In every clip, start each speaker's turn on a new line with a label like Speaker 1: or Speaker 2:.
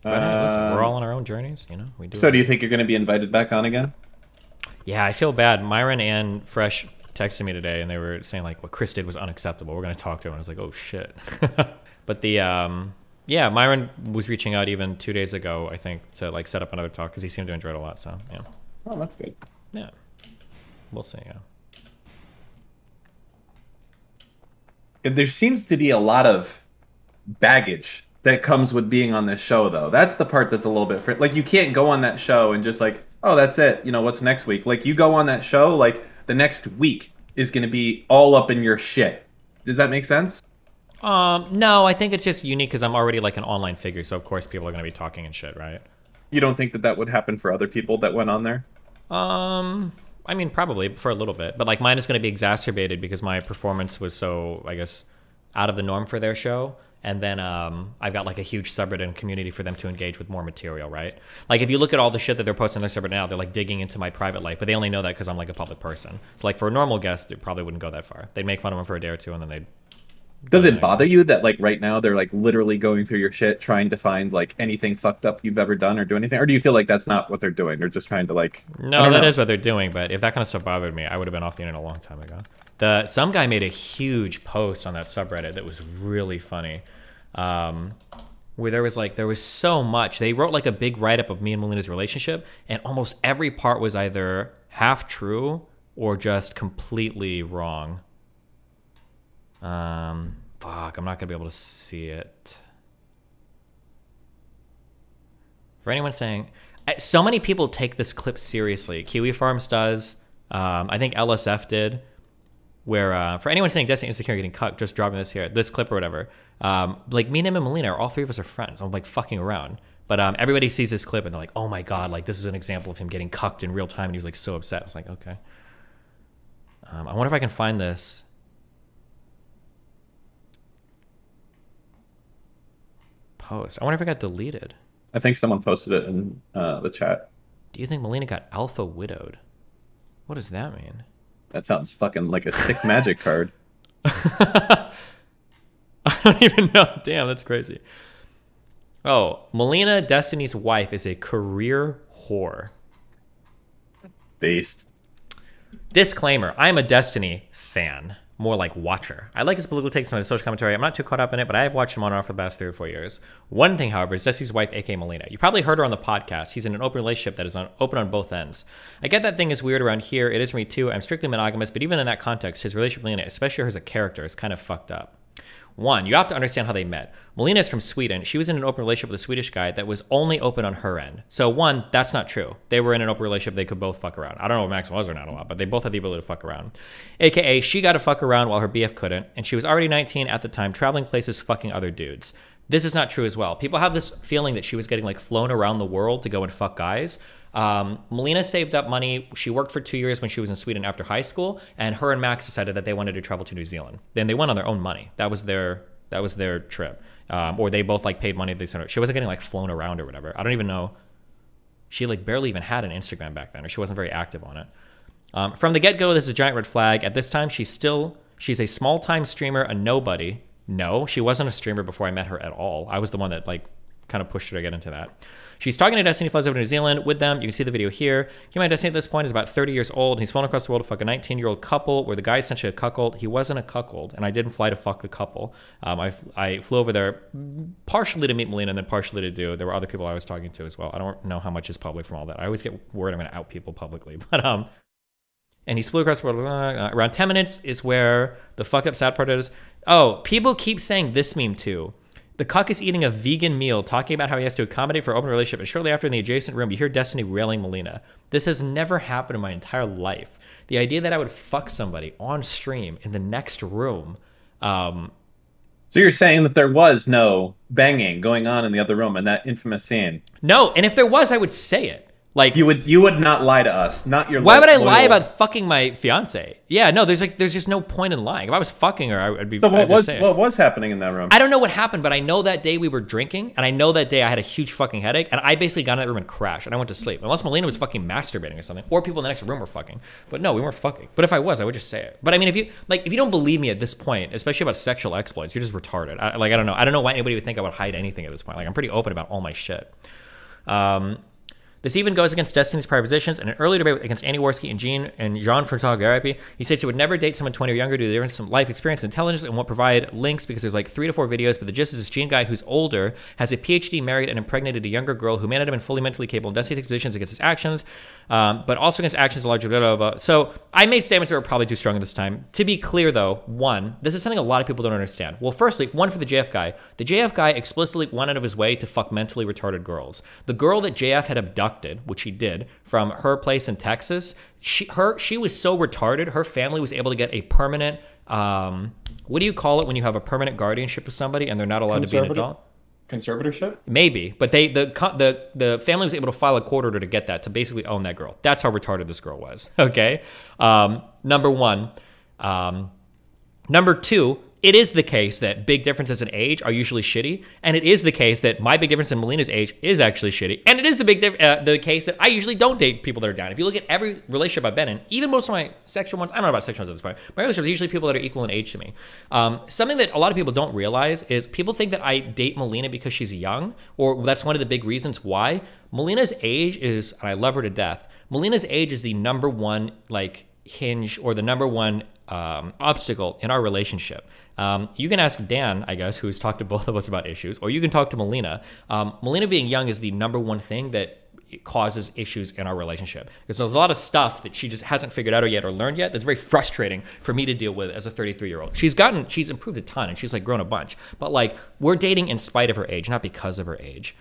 Speaker 1: But hey, listen, we're all on our own journeys, you know. We do.
Speaker 2: So do you think you're going to be invited back on again?
Speaker 1: Yeah, I feel bad. Myron and Fresh texted me today, and they were saying like what Chris did was unacceptable. We're gonna talk to him. And I was like, oh shit. But the yeah, Myron was reaching out even 2 days ago, I think, to like set up another talk because he seemed to enjoy it a lot. So yeah.
Speaker 2: Oh, that's good.
Speaker 1: Yeah, we'll see. Yeah.
Speaker 2: There seems to be a lot of baggage that comes with being on this show, though. That's the part that's a little bit like you can't go on that show and just like, oh, that's it. You know, what's next week? Like you go on that show, like the next week is going to be all up in your shit. Does that make sense?
Speaker 1: No, I think it's just unique because I'm already like an online figure, so of course people are gonna be talking and shit, right?
Speaker 2: You don't think that that would happen for other people that went on there?
Speaker 1: I mean, probably for a little bit, but like mine is going to be exacerbated because my performance was so, I guess, out of the norm for their show. And then I've got like a huge subreddit and community for them to engage with more material, right? Like if you look at all the shit that they're posting on their subreddit now, they're like digging into my private life, but they only know that because I'm like a public person. So like for a normal guest, it probably wouldn't go that far. They'd make fun of them for a day or two, and then they'd.
Speaker 2: Does it bother you that like right now they're like literally going through your shit trying to find like anything fucked up you've ever done or do anything? Or do you feel like that's not what they're doing? They're just trying to like
Speaker 1: No, that is what they're doing, but if that kind of stuff bothered me, I would have been off the internet a long time ago. Some guy made a huge post on that subreddit that was really funny. Where there was so much. They wrote like a big write-up of me and Melina's relationship, and almost every part was either half true or just completely wrong. Fuck, I'm not gonna be able to see it. For anyone saying, so many people take this clip seriously. Kiwi Farms does. I think LSF did. Where for anyone saying Destiny Insecure getting cut, just dropping this clip or whatever. Like me and him and Melina, all three of us are friends. I'm like fucking around. But everybody sees this clip and they're like, oh my god, like this is an example of him getting cucked in real time, and he was like so upset. I was like, okay. I wonder if I can find this. Post. I wonder if it got deleted.
Speaker 2: I think someone posted it in the chat.
Speaker 1: Do you think Melina got alpha widowed? What does that mean?
Speaker 2: That sounds fucking like a sick magic card.
Speaker 1: I don't even know. Damn, that's crazy. Oh, Melina, Destiny's wife, is a career whore.
Speaker 2: Based.
Speaker 1: Disclaimer, I'm a Destiny fan. More like watcher. I like his political takes and his social commentary. I'm not too caught up in it, but I have watched him on and off for the past 3 or 4 years. One thing, however, is Destiny's wife, aka Melina. You probably heard her on the podcast. He's in an open relationship that is open on both ends. I get that thing is weird around here. It is for me too. I'm strictly monogamous, but even in that context, his relationship with Melina, especially her as a character, is kind of fucked up. One, you have to understand how they met. Melina is from Sweden. She was in an open relationship with a Swedish guy that was only open on her end. So one, that's not true. They were in an open relationship. They could both fuck around. I don't know if Max was or not a lot, but they both had the ability to fuck around. AKA, she got to fuck around while her BF couldn't, and she was already 19 at the time, traveling places, fucking other dudes. This is not true as well. People have this feeling that she was getting like flown around the world to go and fuck guys. Melina saved up money. She worked for 2 years when she was in Sweden after high school, and her and Max decided that they wanted to travel to New Zealand. Then they went on their own money. That was their trip. Or they both like paid money. She wasn't getting like flown around or whatever. I don't even know. She like barely even had an Instagram back then, or she wasn't very active on it. From the get-go, this is a giant red flag. At this time, she's a small-time streamer, a nobody. No, she wasn't a streamer before I met her at all. I was the one that like kind of pushed her to get into that. She's talking to Destiny, flies over to New Zealand with them. You can see the video here. Keep in mind, Destiny at this point is about 30 years old, and he's flown across the world to fuck a 19-year-old couple where the guy's essentially a cuckold. He wasn't a cuckold, and I didn't fly to fuck the couple. I flew over there partially to meet Melina and then partially to do. There were other people I was talking to as well. I don't know how much is public from all that. I always get worried I'm going to out people publicly. But and he flew across the world. Around 10 minutes is where the fucked up sad part is. Oh, people keep saying this meme too. The cuck is eating a vegan meal, talking about how he has to accommodate for an open relationship, and shortly after in the adjacent room, you hear Destiny railing Melina. This has never happened in my entire life. The idea that I would fuck somebody on stream in the next room.
Speaker 2: So you're saying that there was no banging going on in the other room in that infamous scene?
Speaker 1: No, and if there was, I would say it. Like,
Speaker 2: you would not lie to us, not your.
Speaker 1: Why would I lie about fucking my fiance? Yeah, no, there's just no point in lying. If I was fucking her, I'd be.
Speaker 2: So what was happening in that room?
Speaker 1: I don't know what happened, but I know that day we were drinking, and I know that day I had a huge fucking headache, and I basically got in that room and crashed, and I went to sleep. Unless Melina was fucking masturbating or something, or people in the next room were fucking. But no, we weren't fucking. But if I was, I would just say it. But I mean, if you don't believe me at this point, especially about sexual exploits, you're just retarded. I don't know. I don't know why anybody would think I would hide anything at this point. Like, I'm pretty open about all my shit. This even goes against Destiny's prior positions. In an earlier debate against Andy Worski and Jean Francois Garapi, he states he would never date someone 20 or younger due to the difference in life experience and intelligence, and won't provide links because there's like 3 to 4 videos. But the gist is this Gene guy who's older, has a PhD, married, and impregnated a younger girl who may not have been fully mentally capable. And Destiny takes positions against his actions, but also against actions larger. Blah, blah, blah. So I made statements that were probably too strong at this time. To be clear, though, one, this is something a lot of people don't understand. Well, firstly, one for the JF guy. The JF guy explicitly went out of his way to fuck mentally retarded girls. The girl that JF had abducted, which he did, from her place in Texas, she was so retarded, her family was able to get a permanent, what do you call it when you have a permanent guardianship with somebody and they're not allowed to be an adult?
Speaker 2: Conservatorship?
Speaker 1: Maybe, but the family was able to file a court order to get that, to basically own that girl. That's how retarded this girl was, okay? Number one. Number two, it is the case that big differences in age are usually shitty, and it is the case that my big difference in Melina's age is actually shitty, and it is the case that I usually don't date people that are down. If you look at every relationship I've been in, even most of my sexual ones, I don't know about sexual ones at this point, my relationships are usually people that are equal in age to me. Something that a lot of people don't realize is people think that I date Melina because she's young, or that's one of the big reasons why. Melina's age is, and I love her to death, Melina's age is the number one, like, hinge, or the number one obstacle in our relationship. You can ask Dan, I guess, who's talked to both of us about issues, or you can talk to Melina. Melina being young is the number one thing that causes issues in our relationship, because there's a lot of stuff that she just hasn't figured out yet or learned yet that's very frustrating for me to deal with as a 33-year-old. She's improved a ton, and she's like grown a bunch, but like, we're dating in spite of her age, not because of her age.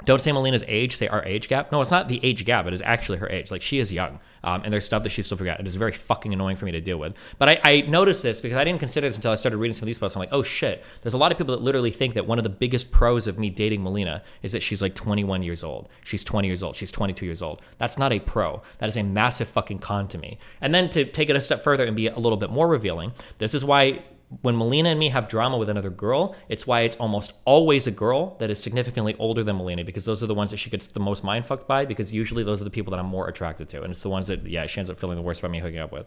Speaker 1: Don't say Melina's age, say our age gap. No, it's not the age gap. It is actually her age. Like, she is young. And there's stuff that she still forgot. It is very fucking annoying for me to deal with. But I noticed this because I didn't consider this until I started reading some of these posts. I'm like, oh shit. There's a lot of people that literally think that one of the biggest pros of me dating Melina is that she's like 21 years old. She's 20 years old. She's 22 years old. That's not a pro. That is a massive fucking con to me. And then to take it a step further and be a little bit more revealing, this is why when Melina and me have drama with another girl, it's why it's almost always a girl that is significantly older than Melina, because those are the ones that she gets the most mind fucked by, because usually those are the people that I'm more attracted to. And it's the ones that, yeah, she ends up feeling the worst about me hooking up with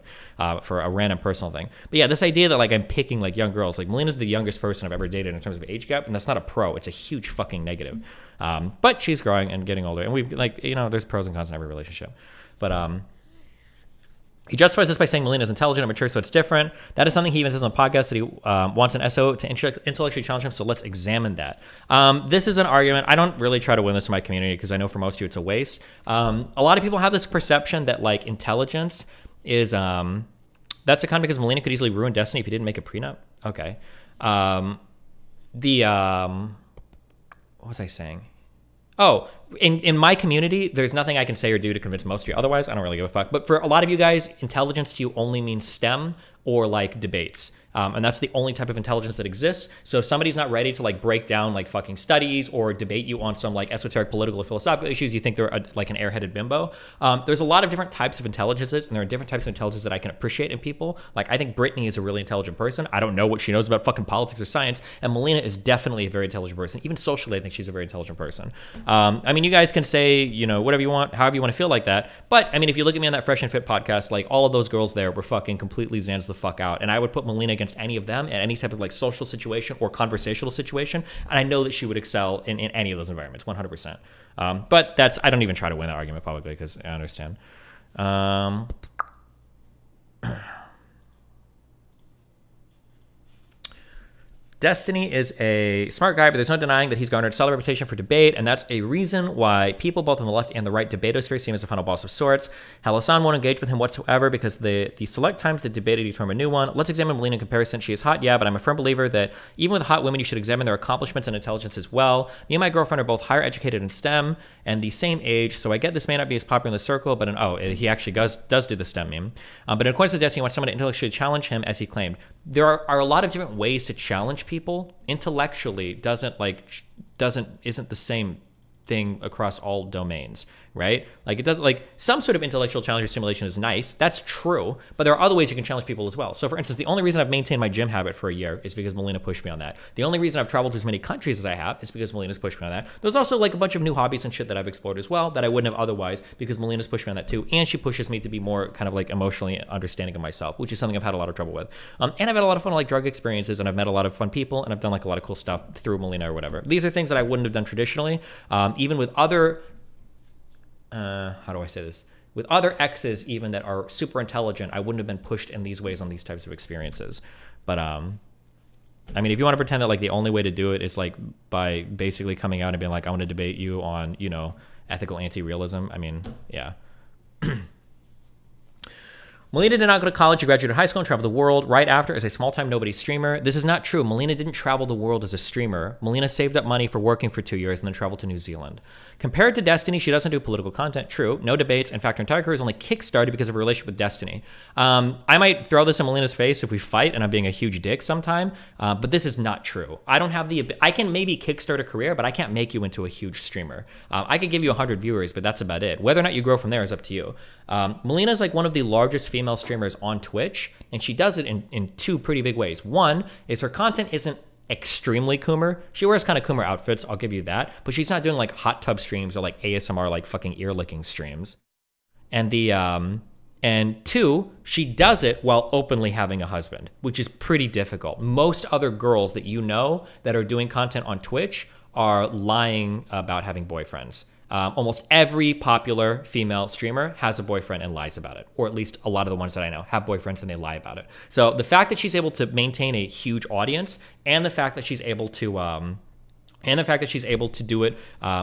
Speaker 1: for a random personal thing. But yeah, this idea that like I'm picking like young girls, like Melina's the youngest person I've ever dated in terms of age gap, and that's not a pro. It's a huge fucking negative. But she's growing and getting older, and we've like, you know, there's pros and cons in every relationship. But he justifies this by saying Melina is intelligent and mature, so it's different. That is something he even says on the podcast, that he wants an SO to intellectually challenge him, so let's examine that. This is an argument. I don't really try to win this in my community because I know for most of you it's a waste. A lot of people have this perception that like intelligence is, that's a con because Melina could easily ruin Destiny if he didn't make a prenup. Okay. What was I saying? Oh, in my community, there's nothing I can say or do to convince most of you. Otherwise, I don't really give a fuck. But for a lot of you guys, intelligence to you only means STEM or like debates. And that's the only type of intelligence that exists. So if somebody's not ready to like break down like fucking studies or debate you on some like esoteric political or philosophical issues, you think they're like an airheaded bimbo. There's a lot of different types of intelligences, and there are different types of intelligence that I can appreciate in people. Like, I think Brittany is a really intelligent person. I don't know what she knows about fucking politics or science. And Melina is definitely a very intelligent person. Even socially, I think she's a very intelligent person. I mean, you guys can say, you know, whatever you want, however you want to feel like that. But I mean, if you look at me on that Fresh and Fit podcast, like all of those girls there were fucking completely Zans the fuck out. And I would put Melina against any of them in any type of like social situation or conversational situation. And I know that she would excel in any of those environments, 100%. But I don't even try to win that argument publicly because I understand. Destiny is a smart guy, but there's no denying that he's garnered a solid reputation for debate, and that's a reason why people both on the left and the right debatosphere see him as a final boss of sorts. Halasan won't engage with him whatsoever because the select times that debated he determined a new one. Let's examine Melina in comparison. She is hot, yeah, but I'm a firm believer that even with hot women, you should examine their accomplishments and intelligence as well. Me and my girlfriend are both higher educated in STEM and the same age, so I get this may not be as popular in the circle, but he actually does do the STEM meme. But in accordance with Destiny, he wants someone to intellectually challenge him, as he claimed. There are a lot of different ways to challenge people. Intellectually isn't the same thing across all domains, right? Like it does, like some sort of intellectual challenge or stimulation is nice. That's true, but there are other ways you can challenge people as well. So for instance, the only reason I've maintained my gym habit for a year is because Melina pushed me on that. The only reason I've traveled to as many countries as I have is because Melina's pushed me on that. There's also like a bunch of new hobbies and shit that I've explored as well that I wouldn't have otherwise because Melina's pushed me on that too. And she pushes me to be more kind of like emotionally understanding of myself, which is something I've had a lot of trouble with. And I've had a lot of fun like drug experiences, and I've met a lot of fun people, and I've done like a lot of cool stuff through Melina or whatever. These are things that I wouldn't have done traditionally. Even with other, how do I say this? With other exes, even that are super intelligent, I wouldn't have been pushed in these ways on these types of experiences. But I mean, if you want to pretend that like the only way to do it is like by basically coming out and being like, I want to debate you on, you know, ethical anti-realism. I mean, yeah. Melina did not go to college. She graduated high school and traveled the world right after as a small-time nobody streamer. This is not true. Melina didn't travel the world as a streamer. Melina saved up money for working for 2 years and then traveled to New Zealand. Compared to Destiny, she doesn't do political content. True. No debates. In fact, her entire career is only kickstarted because of her relationship with Destiny. I might throw this in Melina's face if we fight and I'm being a huge dick sometime, but this is not true. I don't have the... I can maybe kickstart a career, but I can't make you into a huge streamer. I could give you 100 viewers, but that's about it. Whether or not you grow from there is up to you. Melina is like one of the largest female streamers on Twitch, and she does it in two pretty big ways. One is her content isn't extremely Coomer. She wears kind of Coomer outfits, I'll give you that, but she's not doing like hot tub streams or like ASMR like fucking ear licking streams. And the and two, she does it while openly having a husband, which is pretty difficult. Most other girls that you know that are doing content on Twitch are lying about having boyfriends. Almost every popular female streamer has a boyfriend and lies about it, or at least a lot of the ones that I know have boyfriends and they lie about it. So the fact that she's able to maintain a huge audience, and the fact that she's able to do it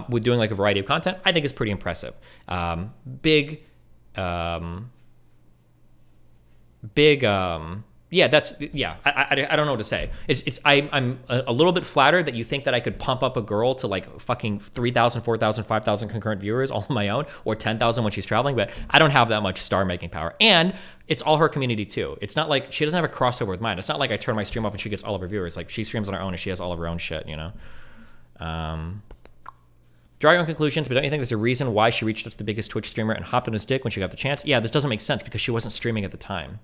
Speaker 1: with doing like a variety of content, I think is pretty impressive. Yeah, I don't know what to say. I'm a little bit flattered that you think that I could pump up a girl to like fucking 3,000, 4,000, 5,000 concurrent viewers all on my own, or 10,000 when she's traveling, but I don't have that much star making power. And it's all her community too. It's not like she doesn't have a crossover with mine. It's not like I turn my stream off and she gets all of her viewers. Like she streams on her own and she has all of her own shit, you know? Draw your own conclusions, but don't you think there's a reason why she reached up to the biggest Twitch streamer and hopped on his dick when she got the chance? Yeah, this doesn't make sense because she wasn't streaming at the time.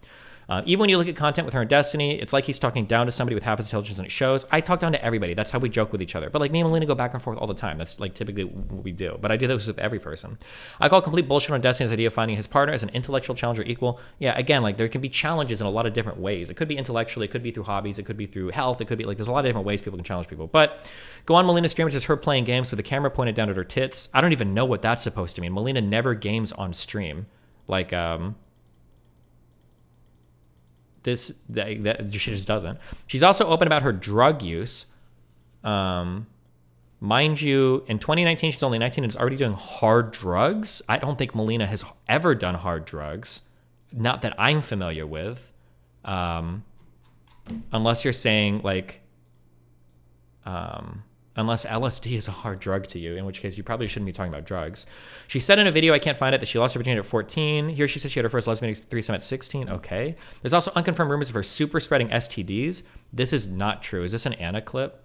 Speaker 1: Even when you look at content with her and Destiny, it's like he's talking down to somebody with half his intelligence and it shows. I talk down to everybody. That's how we joke with each other. But like me and Melina go back and forth all the time. That's like typically what we do. But I do this with every person. I call complete bullshit on Destiny's idea of finding his partner as an intellectual challenge or equal. Yeah, again, like there can be challenges in a lot of different ways. It could be intellectually, it could be through hobbies, it could be through health, it could be like there's a lot of different ways people can challenge people. But go on Melina's stream, it's just her playing games with the camera pointed down at her tits. I don't even know what that's supposed to mean. Melina never games on stream. Like, that she just doesn't. She's also open about her drug use. Mind you, in 2019, she's only 19 and is already doing hard drugs. I don't think Melina has ever done hard drugs. Not that I'm familiar with. Unless you're saying like, unless LSD is a hard drug to you, in which case you probably shouldn't be talking about drugs. She said in a video, I can't find it, that she lost her virginity at 14. Here she said she had her first lesbian threesome at 16. Okay. There's also unconfirmed rumors of her super spreading STDs. This is not true. Is this an Anna clip?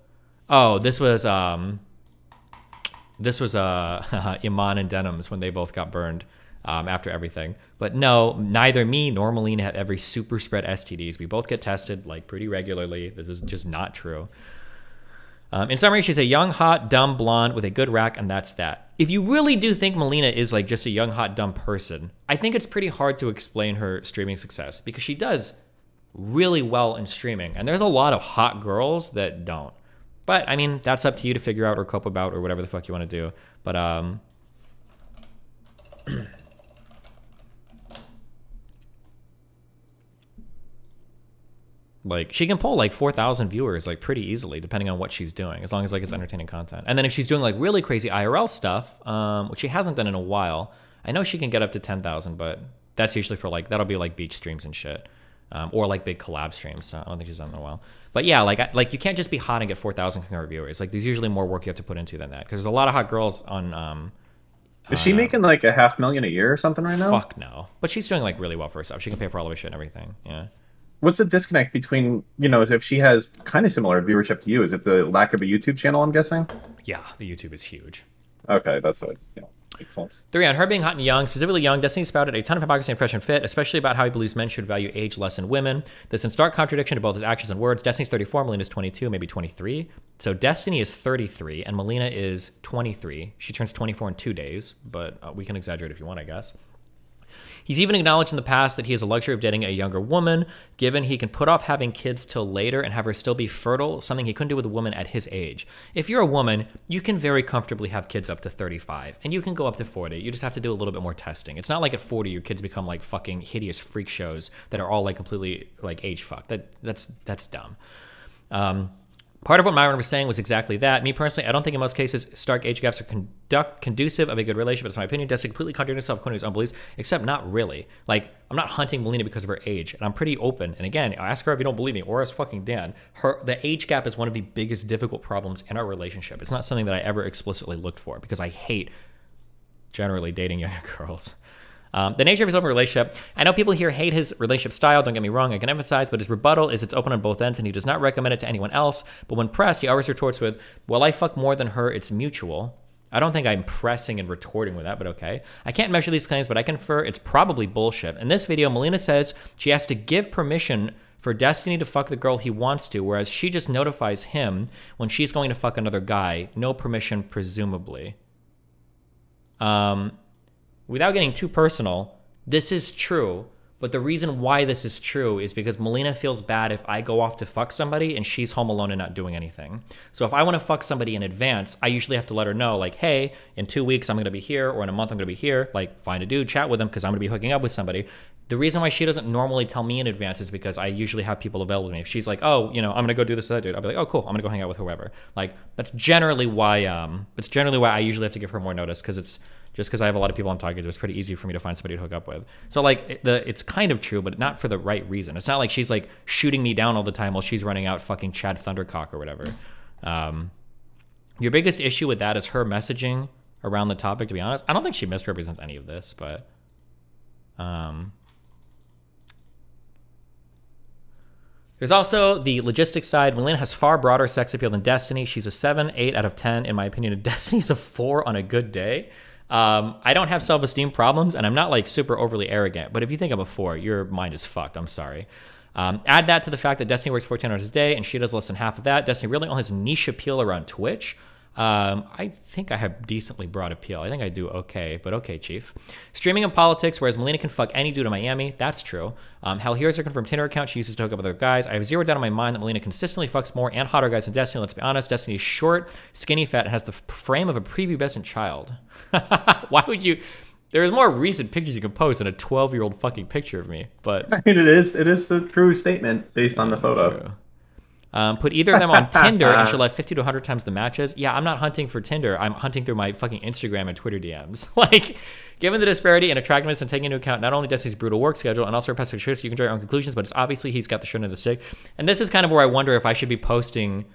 Speaker 1: Oh, this was Iman and Denims when they both got burned after everything. But no, neither me nor Melina have ever super spread STDs. We both get tested like pretty regularly. This is just not true. In summary, she's a young, hot, dumb blonde with a good rack, and that's that. If you really do think Melina is like just a young, hot, dumb person, I think it's pretty hard to explain her streaming success because she does really well in streaming, and there's a lot of hot girls that don't. But, I mean, that's up to you to figure out or cope about or whatever the fuck you want to do. But, like she can pull like 4,000 viewers like pretty easily depending on what she's doing, as long as like it's entertaining content. And then if she's doing like really crazy IRL stuff, which she hasn't done in a while, I know she can get up to 10,000, but that's usually for like, that'll be like beach streams and shit, or like big collab streams. So I don't think she's done in a while. But yeah, like you can't just be hot and get 4,000 concurrent viewers. Like there's usually more work you have to put into than that, because there's a lot of hot girls on
Speaker 2: is she making like a $500,000 a year or something right now?
Speaker 1: Fuck no. But she's doing like really well for herself. She can pay for all of her shit and everything. Yeah.
Speaker 2: What's the disconnect between, you know, if she has kind of similar viewership to you? Is it the lack of a YouTube channel, I'm guessing?
Speaker 1: Yeah, the YouTube is huge.
Speaker 2: Okay, that's what makes sense.
Speaker 1: 3, on her being hot and young, specifically young, Destiny spouted a ton of hypocrisy in Fresh and Fit, especially about how he believes men should value age less in women. This is in stark contradiction to both his actions and words. Destiny's 34, Melina's 22, maybe 23. So Destiny is 33 and Melina is 23. She turns 24 in 2 days, but we can exaggerate if you want, I guess. He's even acknowledged in the past that he has the luxury of dating a younger woman, given he can put off having kids till later and have her still be fertile, something he couldn't do with a woman at his age. If you're a woman, you can very comfortably have kids up to 35, and you can go up to 40. You just have to do a little bit more testing. It's not like at 40 your kids become like fucking hideous freak shows that are all like completely like age fucked. That's dumb. Part of what Myron was saying was exactly that. Me personally, I don't think in most cases stark age gaps are conducive of a good relationship. It's my opinion. Destiny completely contradicts himself according to his own beliefs, except not really. Like, I'm not hunting Melina because of her age, and I'm pretty open. And again, I ask her if you don't believe me, or ask fucking Dan. The age gap is one of the biggest difficult problems in our relationship. It's not something that I ever explicitly looked for because I hate generally dating younger girls. The nature of his open relationship. I know people here hate his relationship style, don't get me wrong, I can emphasize, but his rebuttal is it's open on both ends and he does not recommend it to anyone else. But when pressed, he always retorts with, well, I fuck more than her, it's mutual. I don't think I'm pressing and retorting with that, but okay. I can't measure these claims, but I confer it's probably bullshit. In this video, Melina says she has to give permission for Destiny to fuck the girl he wants to, whereas she just notifies him when she's going to fuck another guy. No permission, presumably. Without getting too personal, this is true, but the reason why this is true is because Melina feels bad if I go off to fuck somebody and she's home alone and not doing anything. So if I want to fuck somebody in advance, I usually have to let her know, like, hey, in 2 weeks I'm going to be here, or in a month I'm going to be here. Like, find a dude, chat with him, because I'm going to be hooking up with somebody. The reason why she doesn't normally tell me in advance is because I usually have people available to me. If she's like, oh, I'm going to go do this to that dude, I'll be like, oh, cool, I'm going to go hang out with whoever. Like, that's generally why I usually have to give her more notice, because it's just because I have a lot of people I'm talking to, it's pretty easy for me to find somebody to hook up with. So like it's kind of true, but not for the right reason. It's not like she's like shooting me down all the time while she's running out fucking Chad Thundercock or whatever. Your biggest issue with that is her messaging around the topic, to be honest. I don't think she misrepresents any of this, but there's also the logistics side. Melina has far broader sex appeal than Destiny. She's a 7, 8 out of 10, in my opinion. And Destiny's a 4 on a good day. I don't have self-esteem problems, and I'm not like super overly arrogant, but if you think I'm a 4, your mind is fucked. I'm sorry. Add that to the fact that Destiny works 14 hours a day, and she does less than half of that. Destiny really only has niche appeal around Twitch. I think I have decently broad appeal. I think I do okay, but okay, chief. Streaming and politics, whereas Melina can fuck any dude in Miami. That's true. Hell, here's her confirmed Tinder account she uses to hook up with other guys. I have zero doubt in my mind that Melina consistently fucks more and hotter guys than Destiny. Let's be honest, Destiny is short, skinny, fat, and has the frame of a prepubescent child. Why would you... There's more recent pictures you can post than a 12-year-old fucking picture of me, but...
Speaker 2: I mean, it is a true statement based on the photo.
Speaker 1: True. Put either of them on Tinder and she'll have 50 to 100 times the matches. Yeah, I'm not hunting for Tinder. I'm hunting through my fucking Instagram and Twitter DMs. Like, given the disparity in attractiveness and taking into account not only Destiny's brutal work schedule and also her past experience, you can draw your own conclusions, but it's obviously he's got the short end of the stick. And this is kind of where I wonder if I should be posting,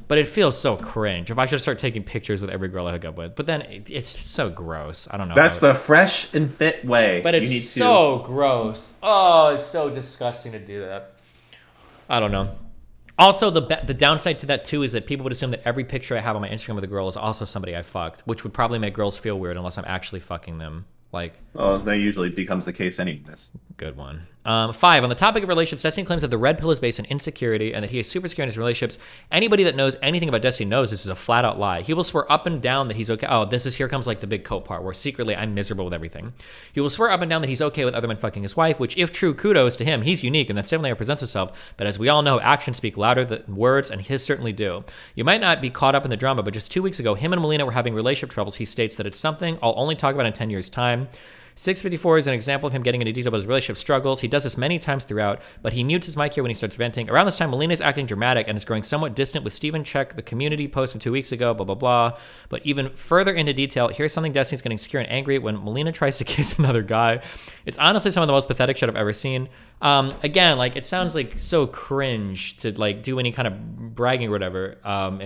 Speaker 1: but it feels so cringe, if I should start taking pictures with every girl I hook up with. But then it's so gross. I don't know.
Speaker 2: That's the fresh and fit way.
Speaker 1: But it's so gross. Oh, it's so disgusting to do that. I don't know. Also, the downside to that, too, is that people would assume that every picture I have on my Instagram with a girl is also somebody I fucked, which would probably make girls feel weird unless I'm actually fucking them. Like,
Speaker 2: oh, that usually becomes the case anyways.
Speaker 1: Good one. 5, on the topic of relationships, Destiny claims that the red pill is based on insecurity and that he is super secure in his relationships. Anybody that knows anything about Destiny knows this is a flat out lie. He will swear up and down that he's okay. Oh, here comes like the big coat part where secretly I'm miserable with everything. He will swear up and down that he's okay with other men fucking his wife, which if true, kudos to him. He's unique and that's definitely how he presents himself. But as we all know, actions speak louder than words, and his certainly do. You might not be caught up in the drama, but just 2 weeks ago, him and Melina were having relationship troubles. He states that it's something I'll only talk about in 10 years' time. 654 is an example of him getting into detail about his relationship struggles. He does this many times throughout, but he mutes his mic here when he starts venting. Around this time, Melina is acting dramatic and is growing somewhat distant with Steven Check, the community post from 2 weeks ago, blah, blah, blah. But even further into detail, here's something Destiny's getting secure and angry when Melina tries to kiss another guy. It's honestly some of the most pathetic shit I've ever seen. Again, like, it sounds like so cringe to like do any kind of bragging or whatever.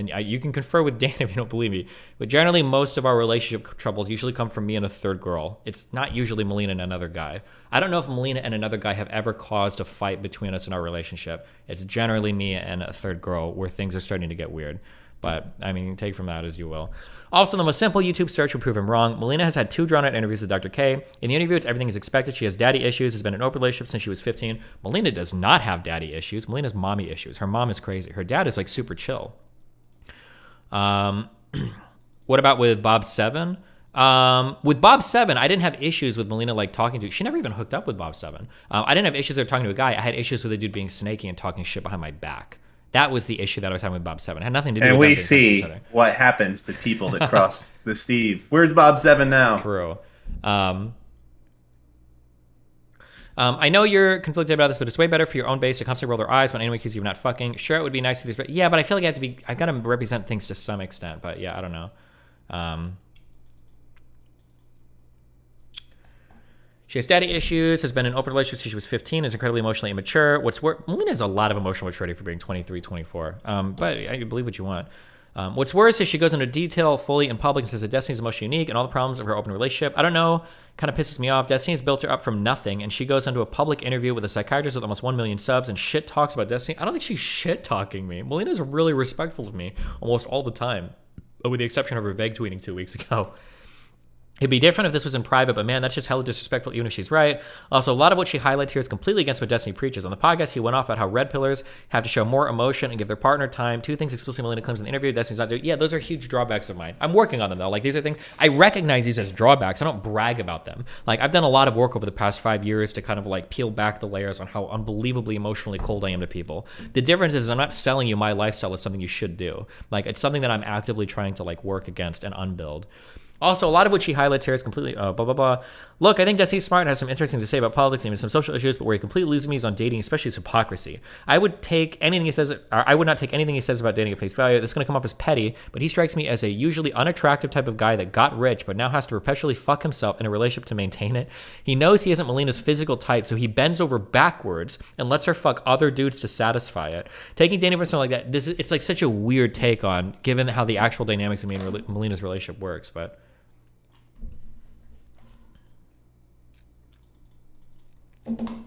Speaker 1: You can confer with Dan if you don't believe me. But generally, most of our relationship troubles usually come from me and a third girl. It's not usually Melina and another guy. I don't know if Melina and another guy have ever caused a fight between us in our relationship. It's generally me and a third girl where things are starting to get weird. But, I mean, take from that as you will. Also, the most simple YouTube search would prove him wrong. Melina has had 2 drawn-out interviews with Dr. K. In the interview, it's everything is expected. She has daddy issues, has been in an open relationship since she was 15. Melina does not have daddy issues. Melina's mommy issues. Her mom is crazy. Her dad is, like, super chill. What about with Bob 7? With Bob 7, I didn't have issues with Melina, like, talking to... She never even hooked up with Bob 7. I didn't have issues with her talking to a guy. I had issues with a dude being snaky and talking shit behind my back. That was the issue that I was having with Bob 7. It had nothing to do with...
Speaker 2: And we see what happens to people that cross the Steve. Where's Bob 7 now?
Speaker 1: True. I know you're conflicted about this, but it's way better for your own base to constantly roll their eyes when anyone accuses you of not fucking. Sure, it would be nice if there's... But yeah, but I feel like I've got to represent things to some extent. But yeah, I don't know. She has daddy issues, has been in an open relationship since she was 15, is incredibly emotionally immature. Melina has a lot of emotional maturity for being 23, 24. But I believe what you want. What's worse is she goes into detail fully in public and says that Destiny is most unique and all the problems of her open relationship. I don't know, kind of pisses me off. Destiny's built her up from nothing, and she goes into a public interview with a psychiatrist with almost 1 million subs and shit talks about Destiny. I don't think she's shit talking me. Melina's really respectful of me almost all the time, with the exception of her vague tweeting 2 weeks ago. It'd be different if this was in private, but man, that's just hella disrespectful, even if she's right. Also, a lot of what she highlights here is completely against what Destiny preaches. On the podcast, he went off about how red pillars have to show more emotion and give their partner time. 2 things explicitly Melina claims in the interview. Destiny's not doing. Yeah, those are huge drawbacks of mine. I'm working on them, though. Like, these are things, I recognize these as drawbacks. I don't brag about them. Like, I've done a lot of work over the past 5 years to kind of, like, peel back the layers on how unbelievably emotionally cold I am to people. The difference is I'm not selling you my lifestyle as something you should do. Like, it's something that I'm actively trying to, like, work against and unbuild. Also, a lot of what she highlights here is completely blah, blah, blah. Look, I think Destiny's smart and has some interesting to say about politics and even some social issues, but where he completely loses me is on dating, especially his hypocrisy. I would not take anything he says about dating at face value. This is going to come up as petty, but he strikes me as a usually unattractive type of guy that got rich, but now has to perpetually fuck himself in a relationship to maintain it. He knows he isn't Melina's physical type, so he bends over backwards and lets her fuck other dudes to satisfy it. Taking dating for something like that, it's like such a weird take on, given how the actual dynamics of me and Melina's relationship works, but...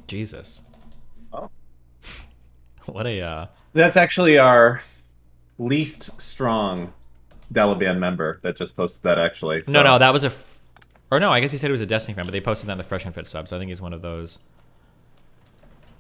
Speaker 1: Jesus.
Speaker 2: Oh.
Speaker 1: What a...
Speaker 2: That's actually our least strong Delaban member that just posted that, actually. So.
Speaker 1: No, that was or no, I guess he said he was a Destiny fan, but they posted that in the FreshandFit sub, so I think he's one of those.